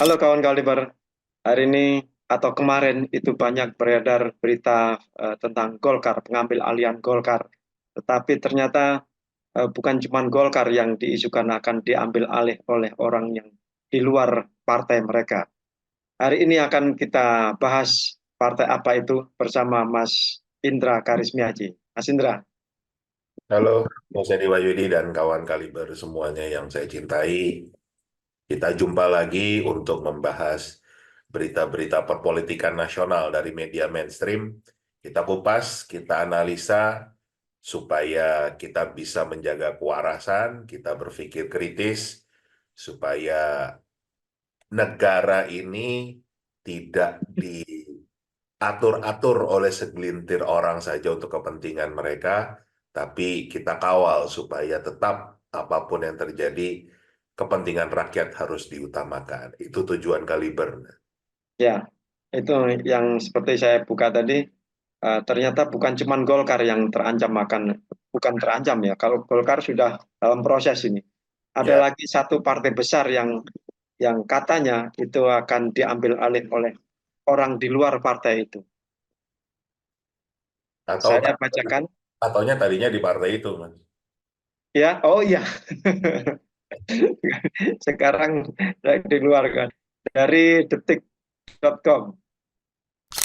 Halo kawan Kaliber, hari ini atau kemarin itu banyak beredar berita tentang Golkar, pengambil alihan Golkar. Tetapi ternyata bukan cuma Golkar yang diisukan akan diambil alih oleh orang yang di luar partai mereka. Hari ini akan kita bahas partai apa itu bersama Mas Indra Karismiaji. Mas Indra, Halo, Mas Edi Wahyudi dan kawan kaliber semuanya yang saya cintai. Kita jumpa lagi untuk membahas berita-berita perpolitikan nasional dari media mainstream. Kita kupas, kita analisa, supaya kita bisa menjaga kewarasan, kita berpikir kritis, supaya negara ini tidak diatur-atur oleh segelintir orang saja untuk kepentingan mereka, tapi kita kawal supaya tetap apapun yang terjadi, kepentingan rakyat harus diutamakan. Itu tujuan Kaliber. ya itu yang seperti saya buka tadi, ternyata bukan cuma Golkar yang terancam akan, bukan terancam ya, kalau Golkar sudah dalam proses ini. Ada Ya, lagi satu partai besar yang katanya itu akan diambil alih oleh orang di luar partai itu. atau Saya bacakan, ataunya tadinya di partai itu, Mas. ya, oh iya, sekarang di luar kan. Dari detik.com,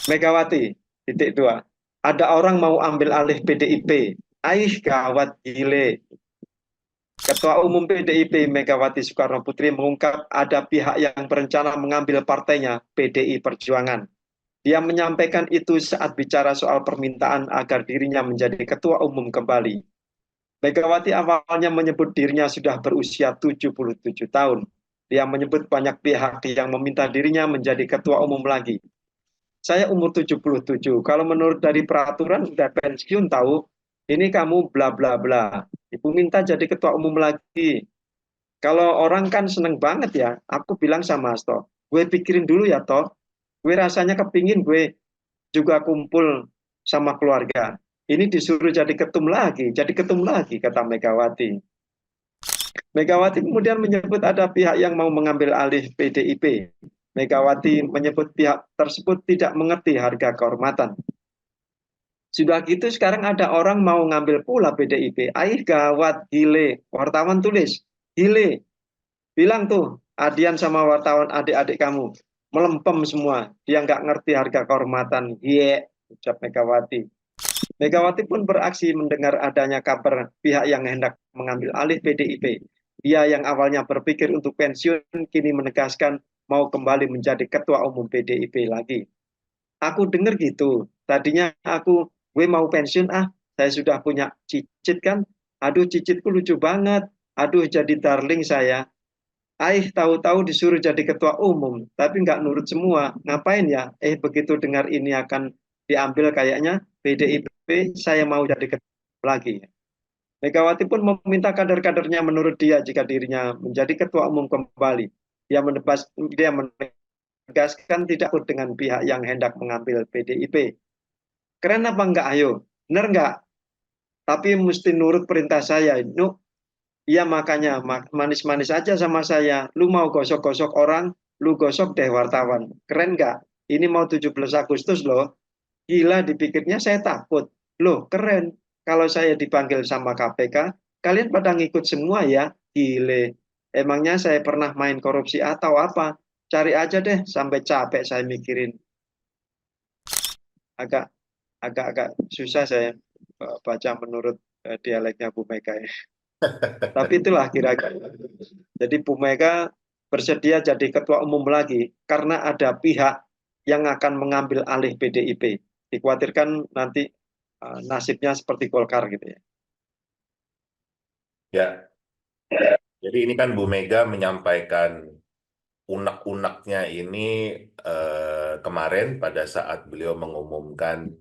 Megawati, titik dua. Ada orang mau ambil alih PDIP. Aih, gawat gile. Ketua Umum PDIP Megawati Soekarno Putri mengungkap ada pihak yang berencana mengambil partainya PDI Perjuangan. Dia menyampaikan itu saat bicara soal permintaan agar dirinya menjadi ketua umum kembali. Megawati awalnya menyebut dirinya sudah berusia 77 tahun. Dia menyebut banyak pihak yang meminta dirinya menjadi ketua umum lagi. Saya umur 77. Kalau menurut dari peraturan udah pensiun tahu. Ini kamu bla bla bla. Ibu minta jadi ketua umum lagi. Kalau orang kan seneng banget ya. Aku bilang sama Asto, gue pikirin dulu ya toh. Gue rasanya kepingin gue juga kumpul sama keluarga. Ini disuruh jadi ketum lagi, kata Megawati. Megawati kemudian menyebut ada pihak yang mau mengambil alih PDIP. Megawati menyebut pihak tersebut tidak mengerti harga kehormatan. Sudah gitu sekarang ada orang mau ngambil pula PDIP. Aih gawat, gile. Wartawan tulis, gile. Bilang tuh, Adian sama wartawan adik-adik kamu. Melempem semua. Dia nggak ngerti harga kehormatan. Ye, ucap Megawati. Megawati pun beraksi mendengar adanya kabar pihak yang hendak mengambil alih PDIP. Dia yang awalnya berpikir untuk pensiun, kini menegaskan mau kembali menjadi ketua umum PDIP lagi. Aku dengar gitu. Tadinya gue mau pensiun saya sudah punya cicit kan. Aduh cicitku lucu banget. Aduh jadi darling saya. Tahu-tahu disuruh jadi ketua umum, tapi nggak nurut semua. Ngapain ya? Begitu dengar ini akan diambil kayaknya PDIP, saya mau jadi ketua lagi. Megawati pun meminta kader-kadernya menurut dia jika dirinya menjadi ketua umum kembali. Dia menegaskan tidak ikut dengan pihak yang hendak mengambil PDIP. Keren apa enggak? Ayo, bener enggak? Tapi mesti nurut perintah saya. No, iya makanya manis-manis aja sama saya. Lu mau gosok-gosok orang, lu gosok deh wartawan. Keren nggak? Ini mau 17 Agustus loh. Gila dipikirnya saya takut. Loh keren. Kalau saya dipanggil sama KPK, kalian pada ngikut semua ya? Gile. Emangnya saya pernah main korupsi atau apa? Cari aja deh sampai capek saya mikirin. Agak agak susah saya baca menurut dialeknya Bu Mega ya. Tapi itulah kira-kira. Jadi Bu Mega bersedia jadi ketua umum lagi karena ada pihak yang akan mengambil alih PDIP. Dikhawatirkan nanti nasibnya seperti Golkar gitu ya. Ya, jadi ini kan Bu Mega menyampaikan unek-uneknya ini kemarin pada saat beliau mengumumkan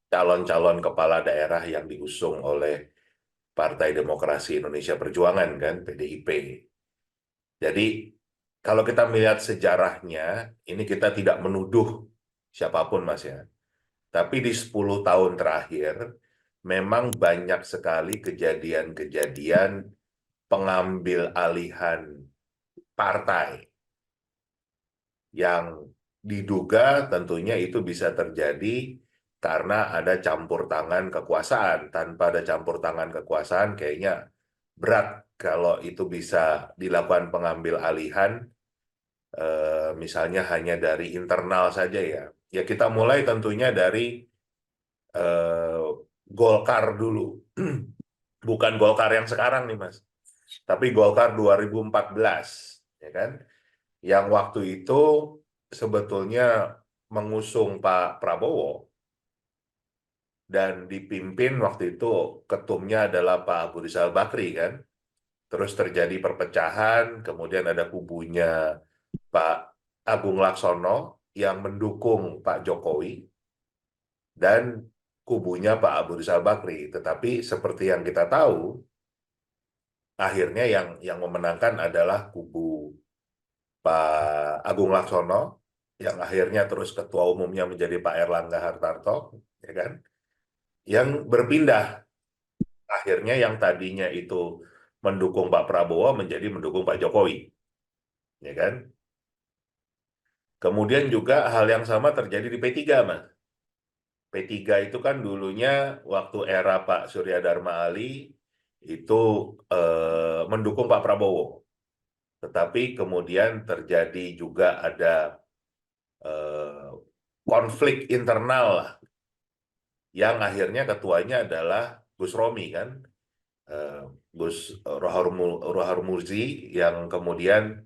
calon-calon kepala daerah yang diusung oleh Partai Demokrasi Indonesia Perjuangan kan, PDIP. Jadi kalau kita melihat sejarahnya, ini kita tidak menuduh siapapun Mas ya. Tapi di 10 tahun terakhir, memang banyak sekali kejadian-kejadian pengambil alihan partai. yang diduga tentunya itu bisa terjadi karena ada campur tangan kekuasaan. Tanpa ada campur tangan kekuasaan, kayaknya berat kalau itu bisa dilakukan pengambil alihan, misalnya hanya dari internal saja ya. Ya kita mulai tentunya dari eh, Golkar dulu. Bukan Golkar yang sekarang nih Mas, tapi Golkar 2014, ya kan? Yang waktu itu sebetulnya mengusung Pak Prabowo dan dipimpin waktu itu ketumnya adalah Pak Abu Rizal Bakri kan. Terus terjadi perpecahan, kemudian ada kubunya Pak Agung Laksono yang mendukung Pak Jokowi dan kubunya Pak Abu Rizal Bakri. Tetapi seperti yang kita tahu, akhirnya yang memenangkan adalah kubu Pak Agung Laksono, yang akhirnya terus ketua umumnya menjadi Pak Erlangga Hartarto, ya kan? Yang berpindah, akhirnya yang tadinya itu mendukung Pak Prabowo menjadi mendukung Pak Jokowi, ya kan? Kemudian juga hal yang sama terjadi di P3, Mas. P3 itu kan dulunya waktu era Pak Surya Dharma Ali itu mendukung Pak Prabowo. Tetapi kemudian terjadi juga ada eh, konflik internal lah, yang akhirnya ketuanya adalah Gus Romi kan, Eh, Gus Rohar Murzi, yang kemudian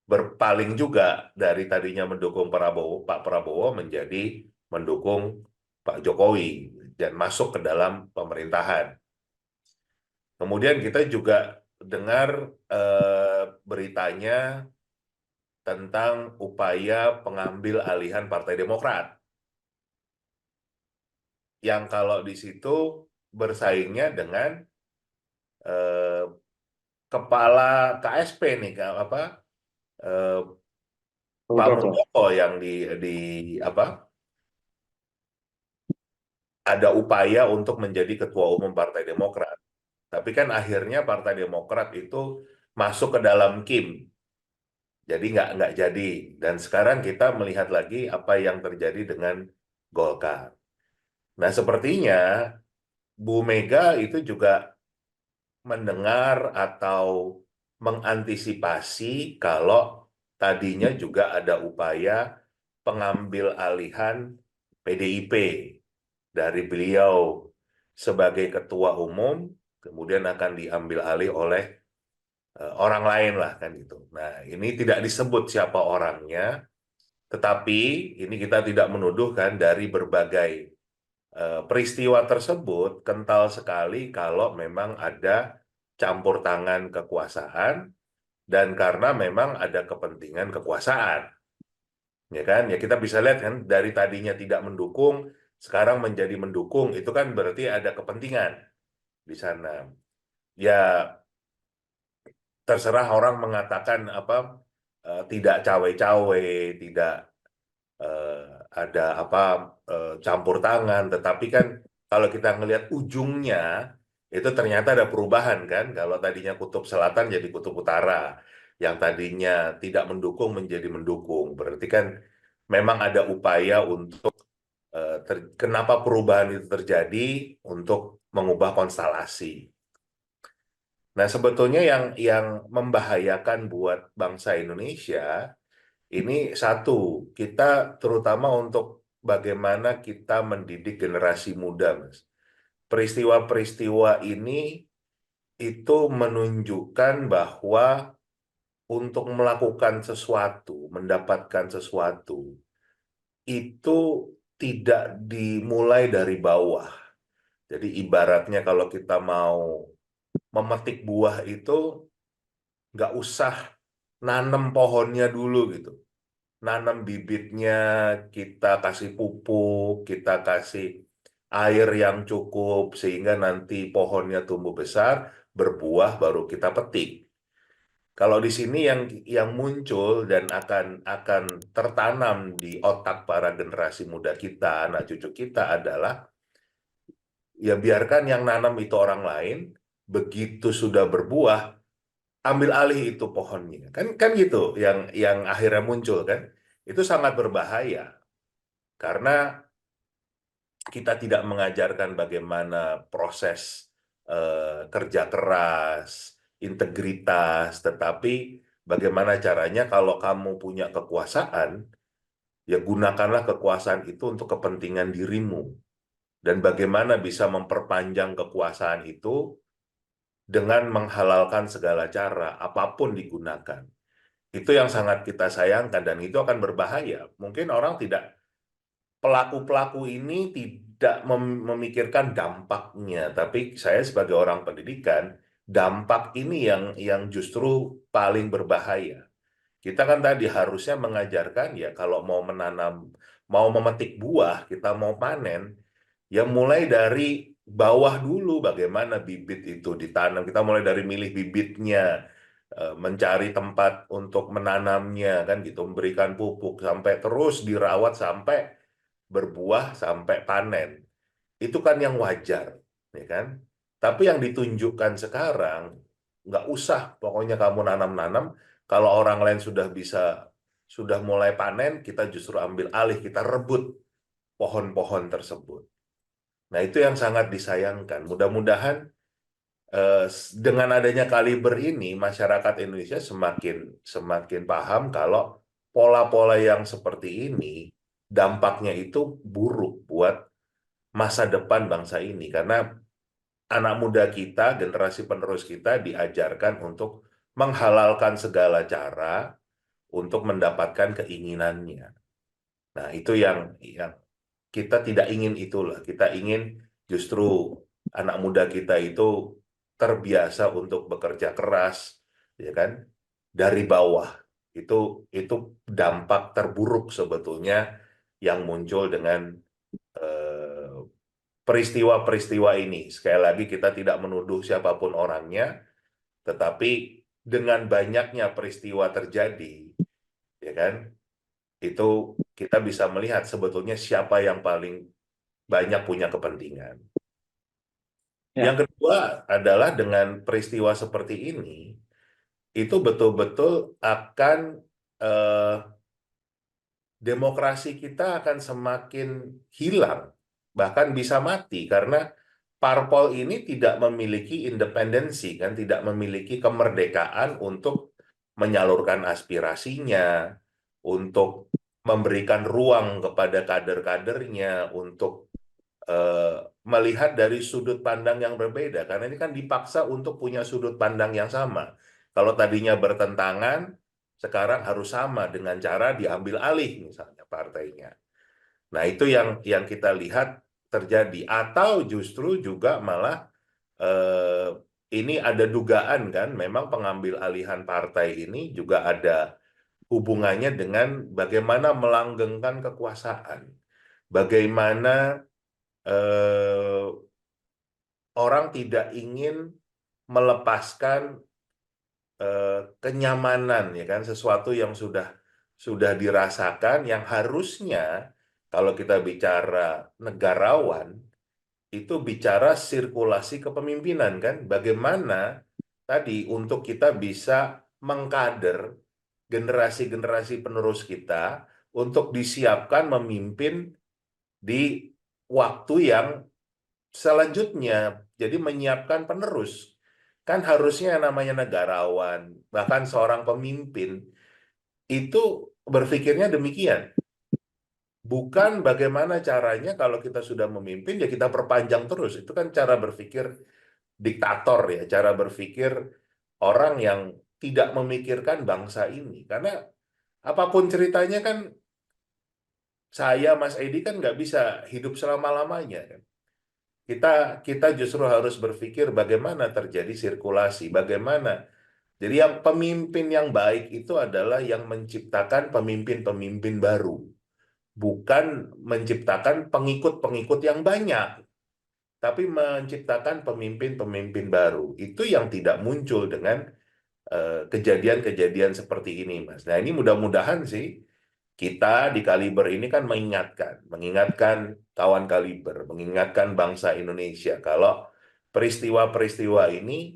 berpaling juga dari tadinya mendukung Pak Prabowo menjadi mendukung Pak Jokowi dan masuk ke dalam pemerintahan. Kemudian kita juga dengar beritanya tentang upaya pengambil alihan Partai Demokrat, yang kalau di situ bersaingnya dengan eh, kepala KSP nih, apa, eh, Pak Muldoko. Muldoko, yang di apa, ada upaya untuk menjadi ketua umum Partai Demokrat. Tapi kan akhirnya Partai Demokrat itu masuk ke dalam Kim, jadi nggak jadi. Dan sekarang kita melihat lagi apa yang terjadi dengan Golkar. Nah, sepertinya Bu Mega itu juga mendengar atau mengantisipasi kalau tadinya juga ada upaya pengambil alihan PDIP dari beliau sebagai ketua umum, kemudian akan diambil alih oleh orang lain lah kan gitu. Nah, ini tidak disebut siapa orangnya, tetapi ini kita tidak menuduh kan, dari berbagai peristiwa tersebut kental sekali kalau memang ada campur tangan kekuasaan, dan karena memang ada kepentingan kekuasaan, ya kan? Ya kita bisa lihat kan, dari tadinya tidak mendukung sekarang menjadi mendukung, itu kan berarti ada kepentingan di sana. Ya terserah orang mengatakan apa, tidak cawe-cawe, tidak eh, ada apa, campur tangan, tetapi kan kalau kita ngelihat ujungnya itu ternyata ada perubahan kan. Kalau tadinya kutub selatan jadi kutub utara, yang tadinya tidak mendukung menjadi mendukung, berarti kan memang ada upaya untuk kenapa perubahan itu terjadi, untuk mengubah konstelasi. Nah, sebetulnya yang membahayakan buat bangsa Indonesia ini satu, kita terutama untuk bagaimana kita mendidik generasi muda, Mas. Peristiwa-peristiwa ini itu menunjukkan bahwa untuk melakukan sesuatu, mendapatkan sesuatu, itu tidak dimulai dari bawah. Jadi ibaratnya kalau kita mau memetik buah itu nggak usah nanam pohonnya dulu gitu. Nanam bibitnya, kita kasih pupuk, kita kasih air yang cukup sehingga nanti pohonnya tumbuh besar, berbuah, baru kita petik. Kalau di sini yang muncul dan akan tertanam di otak para generasi muda kita, anak cucu kita adalah, ya biarkan yang nanam itu orang lain, begitu sudah berbuah, ambil alih itu pohonnya. Kan kan gitu yang akhirnya muncul kan. itu sangat berbahaya karena kita tidak mengajarkan bagaimana proses kerja keras, integritas, tetapi bagaimana caranya kalau kamu punya kekuasaan, ya gunakanlah kekuasaan itu untuk kepentingan dirimu. Dan bagaimana bisa memperpanjang kekuasaan itu dengan menghalalkan segala cara, apapun digunakan. Itu yang sangat kita sayangkan dan itu akan berbahaya. Mungkin orang tidak, pelaku-pelaku ini tidak memikirkan dampaknya, tapi saya sebagai orang pendidikan, dampak ini yang justru paling berbahaya. Kita kan tadi harusnya mengajarkan ya kalau mau menanam, mau memetik buah, kita mau panen, ya mulai dari bawah dulu bagaimana bibit itu ditanam. Kita mulai dari milih bibitnya, mencari tempat untuk menanamnya kan gitu, memberikan pupuk sampai terus dirawat sampai berbuah sampai panen. Itu kan yang wajar, ya kan? Tapi yang ditunjukkan sekarang nggak usah, pokoknya kamu nanam-nanam. Kalau orang lain sudah mulai panen, kita justru ambil alih, kita rebut pohon-pohon tersebut. Nah, itu yang sangat disayangkan. Mudah-mudahan dengan adanya kaliber ini, masyarakat Indonesia semakin semakin paham kalau pola-pola yang seperti ini dampaknya itu buruk buat masa depan bangsa ini. Karena anak muda kita, generasi penerus kita diajarkan untuk menghalalkan segala cara untuk mendapatkan keinginannya. Nah, itu yang kita tidak ingin itulah. Kita ingin justru anak muda kita itu terbiasa untuk bekerja keras, ya kan? Dari bawah. Itu dampak terburuk sebetulnya yang muncul dengan eh, peristiwa-peristiwa ini. Sekali lagi kita tidak menuduh siapapun orangnya, tetapi dengan banyaknya peristiwa terjadi, ya kan? Itu kita bisa melihat sebetulnya siapa yang paling banyak punya kepentingan. Yang Ya, kedua adalah dengan peristiwa seperti ini, itu betul-betul akan eh, demokrasi kita akan semakin hilang, bahkan bisa mati karena parpol ini tidak memiliki independensi, kan tidak memiliki kemerdekaan untuk menyalurkan aspirasinya, untuk memberikan ruang kepada kader-kadernya untuk melihat dari sudut pandang yang berbeda, karena ini kan dipaksa untuk punya sudut pandang yang sama. Kalau tadinya bertentangan, sekarang harus sama dengan cara diambil alih misalnya partainya. Nah, itu yang kita lihat terjadi. Atau justru juga malah eh, ini ada dugaan kan, memang pengambil alihan partai ini juga ada hubungannya dengan bagaimana melanggengkan kekuasaan. Bagaimana eh, orang tidak ingin melepaskan kenyamanan ya kan, sesuatu yang sudah dirasakan, yang harusnya kalau kita bicara negarawan itu bicara sirkulasi kepemimpinan kan, bagaimana tadi untuk kita bisa mengkader generasi-generasi penerus kita untuk disiapkan memimpin di waktu yang selanjutnya. Jadi menyiapkan penerus. Kan harusnya yang namanya negarawan, bahkan seorang pemimpin, itu berpikirnya demikian. Bukan bagaimana caranya kalau kita sudah memimpin, ya kita perpanjang terus. Itu kan cara berpikir diktator ya, cara berpikir orang yang tidak memikirkan bangsa ini. Karena apapun ceritanya kan, saya, Mas Edi kan nggak bisa hidup selama-lamanya kan. Kita kita justru harus berpikir bagaimana terjadi sirkulasi, bagaimana. Jadi yang pemimpin yang baik itu adalah yang menciptakan pemimpin-pemimpin baru, bukan menciptakan pengikut-pengikut yang banyak, tapi menciptakan pemimpin-pemimpin baru. Itu yang tidak muncul dengan kejadian-kejadian seperti ini, Mas. Nah, ini mudah-mudahan sih kita di Kaliber ini kan mengingatkan kawan Kaliber, mengingatkan bangsa Indonesia kalau peristiwa-peristiwa ini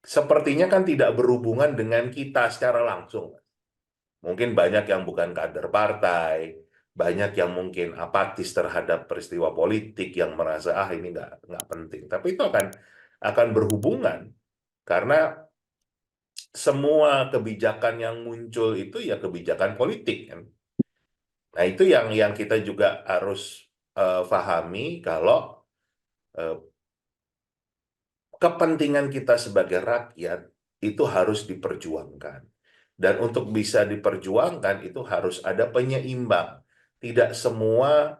sepertinya kan tidak berhubungan dengan kita secara langsung. Mungkin banyak yang bukan kader partai, banyak yang mungkin apatis terhadap peristiwa politik yang merasa ini nggak penting. Tapi itu akan berhubungan karena semua kebijakan yang muncul itu ya kebijakan politik kan. Nah itu yang kita juga harus pahami kalau eh, kepentingan kita sebagai rakyat itu harus diperjuangkan. Dan untuk bisa diperjuangkan itu harus ada penyeimbang. Tidak semua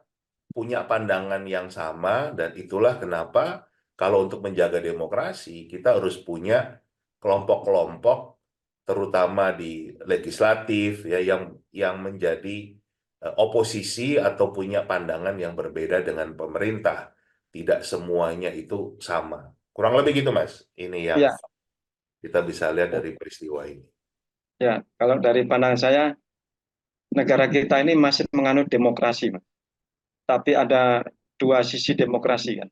punya pandangan yang sama dan itulah kenapa kalau untuk menjaga demokrasi kita harus punya kelompok-kelompok terutama di legislatif ya yang menjadi oposisi atau punya pandangan yang berbeda dengan pemerintah. Tidak semuanya itu sama. Kurang lebih gitu, Mas. Ini yang Ya, kita bisa lihat dari peristiwa ini. ya. Kalau dari pandangan saya, negara kita ini masih menganut demokrasi, Mas. Tapi ada dua sisi demokrasi kan.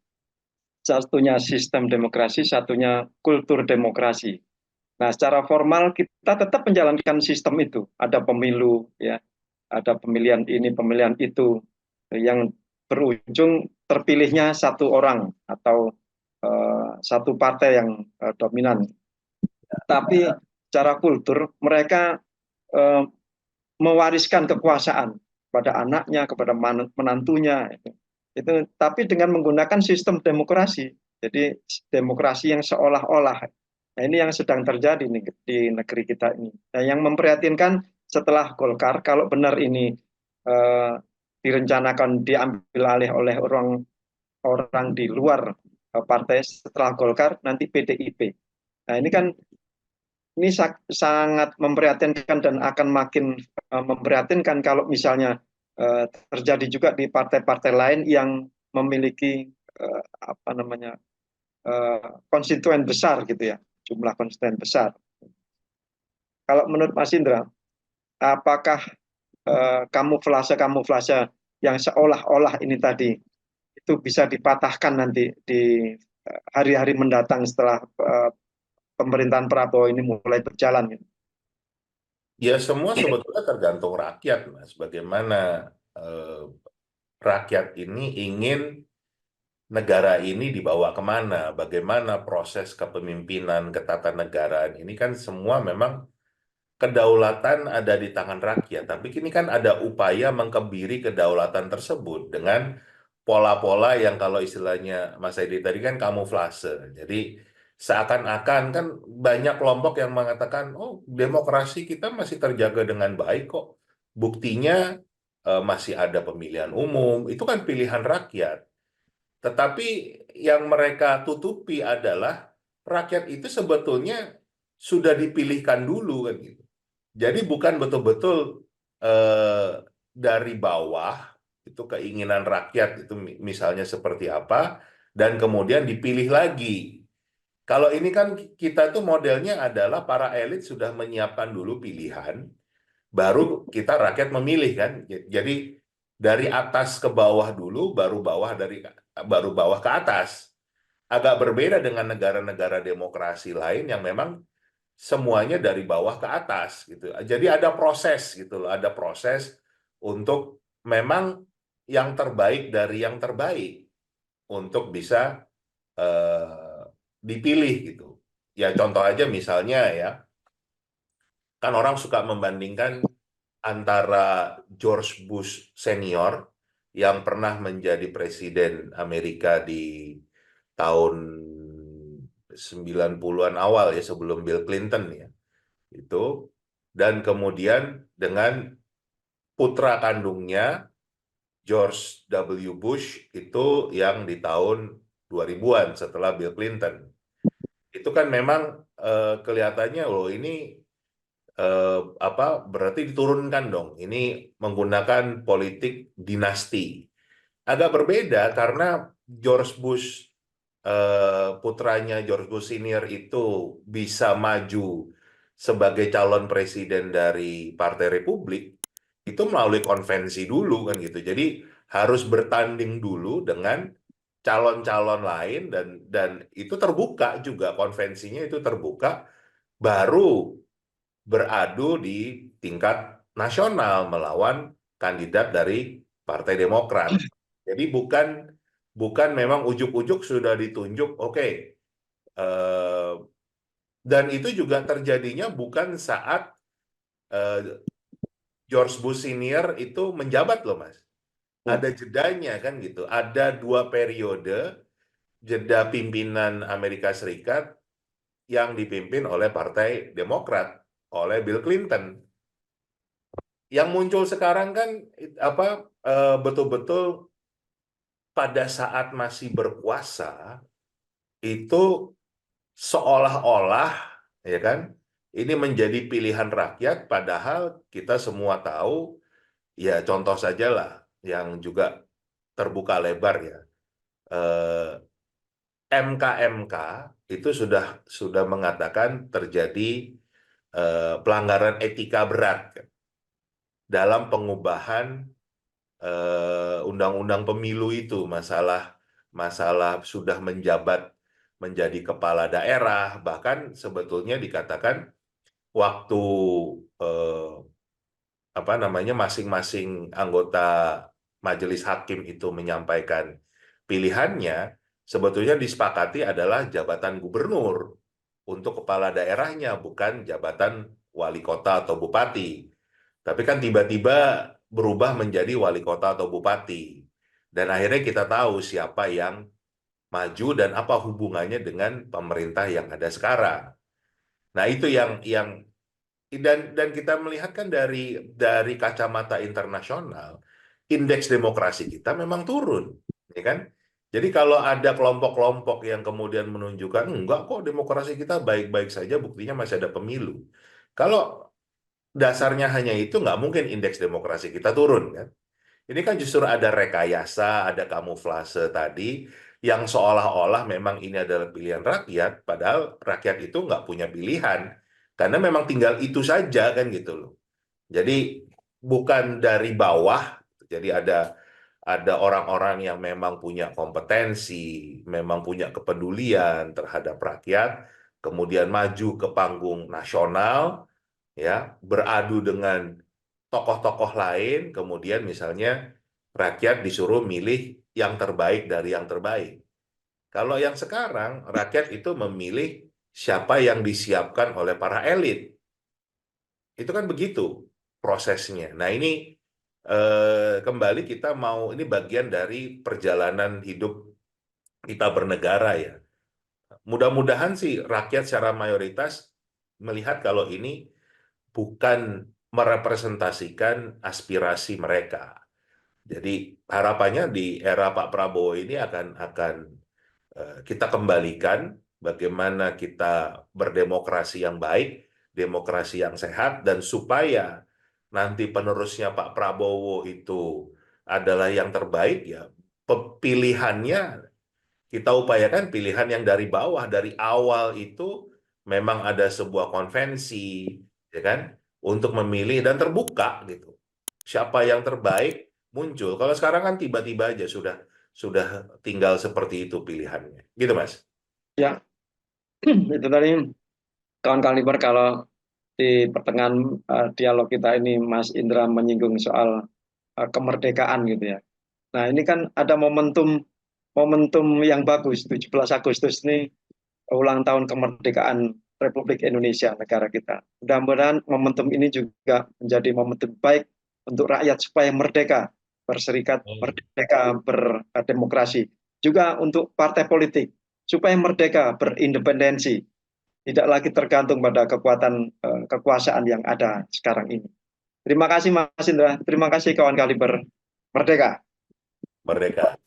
Satunya sistem demokrasi, satunya kultur demokrasi. Nah, secara formal kita tetap menjalankan sistem itu. Ada pemilu, ya, ada pemilihan ini, pemilihan itu, yang berujung terpilihnya satu orang atau satu partai yang dominan. Tapi secara kultur mereka eh, mewariskan kekuasaan pada anaknya, kepada menantunya. Tapi dengan menggunakan sistem demokrasi. Jadi demokrasi yang seolah-olah. Nah, ini yang sedang terjadi nih di negeri kita ini. Nah, yang memprihatinkan setelah Golkar, kalau benar ini eh, direncanakan diambil alih oleh orang orang di luar partai setelah Golkar, nanti PDIP. Nah, ini kan ini sangat memprihatinkan dan akan makin memprihatinkan kalau misalnya terjadi juga di partai-partai lain yang memiliki apa namanya konstituen besar gitu ya, jumlah konstituen besar. Kalau menurut Mas Indra, apakah kamuflase-kamuflase yang seolah-olah ini tadi itu bisa dipatahkan nanti di hari-hari mendatang setelah pemerintahan Prabowo ini mulai berjalan? Gitu? Ya semua sebetulnya tergantung rakyat, Mas. Bagaimana eh, rakyat ini ingin negara ini dibawa kemana, bagaimana proses kepemimpinan, ketatanegaraan ini kan semua memang kedaulatan ada di tangan rakyat. Tapi kini kan ada upaya mengkebiri kedaulatan tersebut dengan pola-pola yang kalau istilahnya Mas Edi tadi kan kamuflase. Jadi seakan-akan kan banyak kelompok yang mengatakan, oh demokrasi kita masih terjaga dengan baik kok. Buktinya masih ada pemilihan umum, itu kan pilihan rakyat. Tetapi yang mereka tutupi adalah rakyat itu sebetulnya sudah dipilihkan dulu kan gitu. Jadi bukan betul-betul dari bawah itu keinginan rakyat itu misalnya seperti apa dan kemudian dipilih lagi. Kalau ini kan kita tuh modelnya adalah para elit sudah menyiapkan dulu pilihan, baru kita rakyat memilih kan. Jadi dari atas ke bawah dulu, baru bawah ke atas. Agak berbeda dengan negara-negara demokrasi lain yang memang semuanya dari bawah ke atas gitu. Jadi ada proses gitu loh, ada proses untuk memang yang terbaik dari yang terbaik untuk bisa eh, dipilih gitu. Ya contoh aja misalnya ya, kan orang suka membandingkan antara George Bush senior yang pernah menjadi presiden Amerika di tahun 90-an awal ya sebelum Bill Clinton ya. Itu dan kemudian dengan putra kandungnya George W. Bush itu yang di tahun 2000-an setelah Bill Clinton. Itu kan memang kelihatannya loh ini apa berarti diturunkan dong. Ini menggunakan politik dinasti. Agak berbeda karena George Bush putranya George Bush senior itu bisa maju sebagai calon presiden dari Partai Republik itu melalui konvensi dulu kan gitu. Jadi harus bertanding dulu dengan calon-calon lain dan itu terbuka juga konvensinya itu terbuka baru beradu di tingkat nasional melawan kandidat dari Partai Demokrat. Jadi bukan bukan memang ujuk-ujuk sudah ditunjuk, oke. Dan itu juga terjadinya bukan saat eh, George Bush Senior itu menjabat loh, Mas. Ya. Ada jedanya kan gitu. Ada 2 periode jeda pimpinan Amerika Serikat yang dipimpin oleh Partai Demokrat, oleh Bill Clinton. Yang muncul sekarang kan betul-betul pada saat masih berkuasa itu seolah-olah ya kan ini menjadi pilihan rakyat, padahal kita semua tahu ya, contoh saja lah yang juga terbuka lebar ya, eh, MK itu sudah mengatakan terjadi pelanggaran etika berat kan, dalam pengubahan undang-undang pemilu itu, masalah masalah sudah menjabat menjadi kepala daerah, bahkan sebetulnya dikatakan waktu eh, masing-masing anggota majelis hakim itu menyampaikan pilihannya, sebetulnya disepakati adalah jabatan gubernur untuk kepala daerahnya, bukan jabatan wali kota atau bupati. Tapi kan tiba-tiba berubah menjadi wali kota atau bupati. Dan akhirnya kita tahu siapa yang maju dan apa hubungannya dengan pemerintah yang ada sekarang. Nah, itu yang dan kita melihat kan dari kacamata internasional, indeks demokrasi kita memang turun, ya kan? Jadi kalau ada kelompok-kelompok yang kemudian menunjukkan enggak kok demokrasi kita baik-baik saja, buktinya masih ada pemilu. Kalau dasarnya hanya itu, nggak mungkin indeks demokrasi kita turun, kan? Ini kan justru ada rekayasa, ada kamuflase tadi, yang seolah-olah memang ini adalah pilihan rakyat, padahal rakyat itu nggak punya pilihan, karena memang tinggal itu saja kan gitu loh. Jadi bukan dari bawah, jadi ada orang-orang yang memang punya kompetensi, memang punya kepedulian terhadap rakyat, kemudian maju ke panggung nasional, ya, beradu dengan tokoh-tokoh lain, kemudian misalnya rakyat disuruh milih yang terbaik dari yang terbaik. Kalau yang sekarang, rakyat itu memilih siapa yang disiapkan oleh para elit. Itu kan begitu prosesnya. Nah, ini kembali kita ini bagian dari perjalanan hidup kita bernegara ya. Mudah-mudahan sih rakyat secara mayoritas melihat kalau ini bukan merepresentasikan aspirasi mereka. Jadi harapannya di era Pak Prabowo ini akan kita kembalikan bagaimana kita berdemokrasi yang baik, demokrasi yang sehat, dan supaya nanti penerusnya Pak Prabowo itu adalah yang terbaik, ya pilihannya kita upayakan pilihan yang dari bawah, dari awal itu memang ada sebuah konvensi, ya kan, untuk memilih dan terbuka gitu. Siapa yang terbaik muncul. Kalau sekarang kan tiba-tiba aja sudah tinggal seperti itu pilihannya. Gitu, Mas. Ya, itu tadi kawan Kaliber, kalau di pertengahan dialog kita ini Mas Indra menyinggung soal kemerdekaan gitu ya. Nah, ini kan ada momentum momentum yang bagus, 17 Agustus ini ulang tahun kemerdekaan Republik Indonesia, negara kita. Mudah-mudahan momentum ini juga menjadi momentum baik untuk rakyat supaya merdeka, berserikat, merdeka, berdemokrasi. Juga untuk partai politik, supaya merdeka, berindependensi, tidak lagi tergantung pada kekuatan kekuasaan yang ada sekarang ini. Terima kasih Mas Indra, terima kasih kawan Kaliber. Merdeka. Merdeka.